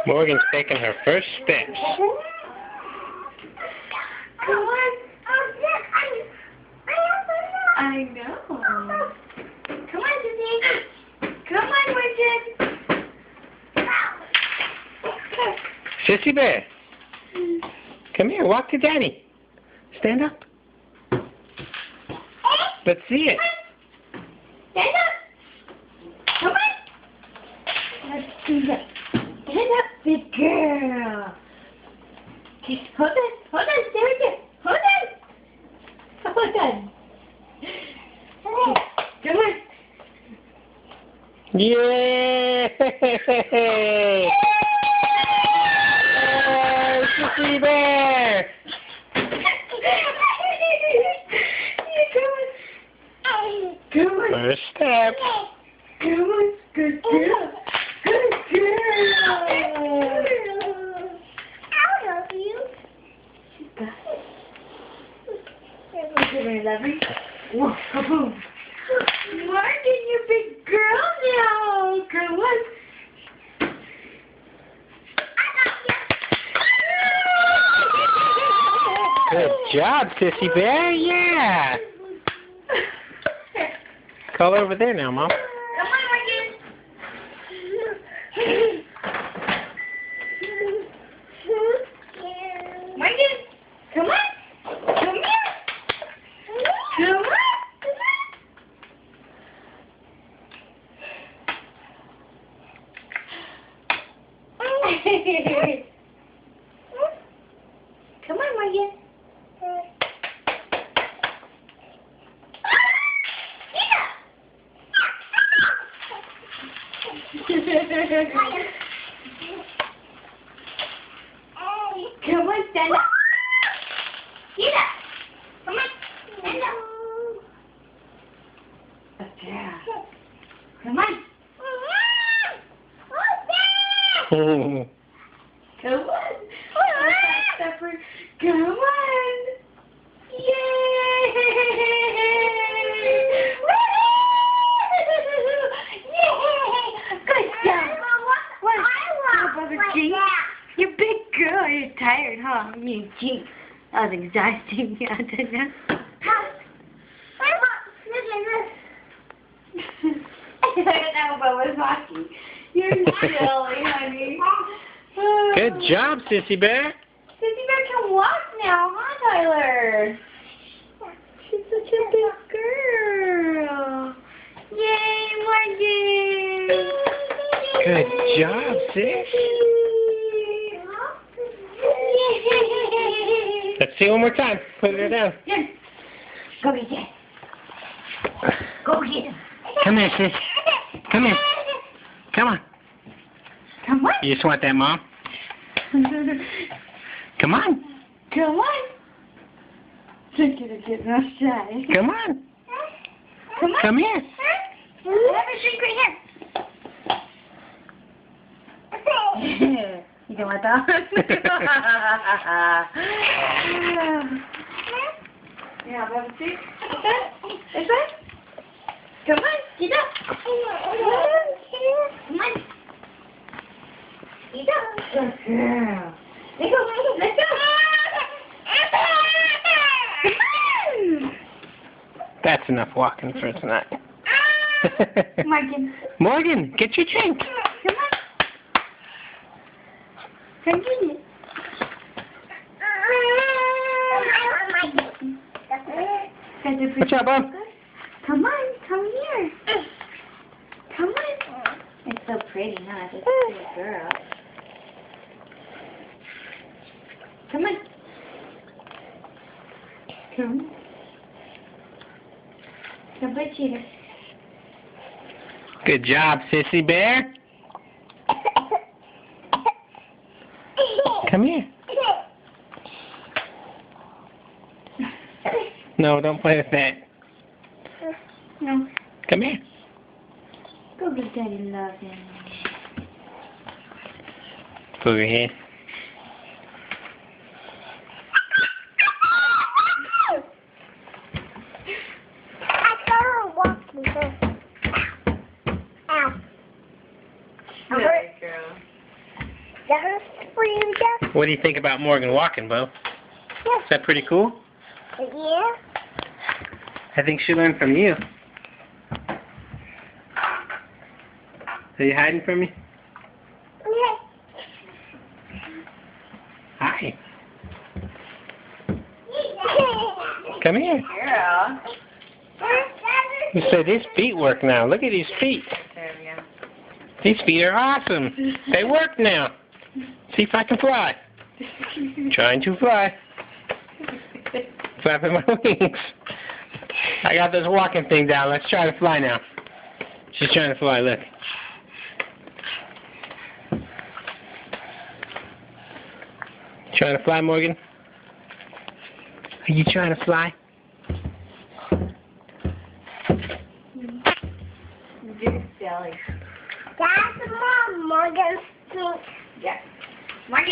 Morgan's taking her first steps. Come on. I know. Come on, Sissy. Come on, Winston. Sissy Bear, come here, walk to Daddy. Stand up. Let's see it. Stand up. Come on. Let's see it. Stand up, big girl. Okay, hold on, stay right there. Hold on. Okay, come on. Yay! Yay, Sissy Bear! Come on. First step. Come on, good girl. Good girl. I'll help you. She's got it. Give her a lovey. Whoa, kaboom. Morgan, you big girl now. Come on. Good job, Sissy Bear. Yeah. Call over there now, Mom. Come on, Morgan. Morgan, come on. Come here. Come on. Come on, Morgan. Come on, stand up. Get up. Come on, stand up. Yeah. Come on. Come on. Come on. Yay! Good job. You're a big girl. You're tired, huh? You gee. That was exhausting. Yeah, didn't it? That was watching. You're silly, honey. Good job, Sissy Bear. Sissy Bear can walk now, huh, Tyler? She's such a big girl. Yay, Morgan. Good job, sis. Let's see one more time. Put her down. Here. Go get him. Go get him. Come here, sis. Come here. Come on. Come on. You just want that, Mom? Come on. Come on. You're gonna get no shy. Come on. Come on. Come here. Have a drink right here. You don't want that? Yeah, have a seat. Is that? Come on, get up. Come on. Get up. Good girl. Let's go. Let's go. Come on. That's enough walking for tonight. Morgan. Morgan, get your drink. Come on. Come get it. What's up, Bob? Come on, come here. Come on. It's so pretty, huh? This little girl. Come on. Come. Come by Cheetah. Good job, Sissy Bear. Come here. No, don't play with that. No. Come here. Go get Daddy loving. Go ahead. I gotta walk me. Ow. What do you think about Morgan walking, Bo? Yeah. Is that pretty cool? Yeah. I think she learned from you. Are you hiding from me? Yeah. Hi. Come here. Girl. You said these feet work now. Look at these feet. There we go. These feet are awesome. They work now. See if I can fly. Trying to fly. Flapping my wings. I got this walking thing down. Let's try to fly now. She's trying to fly. Look. Trying to fly, Morgan? Are you trying to fly? You're silly. That's Mom Morgan's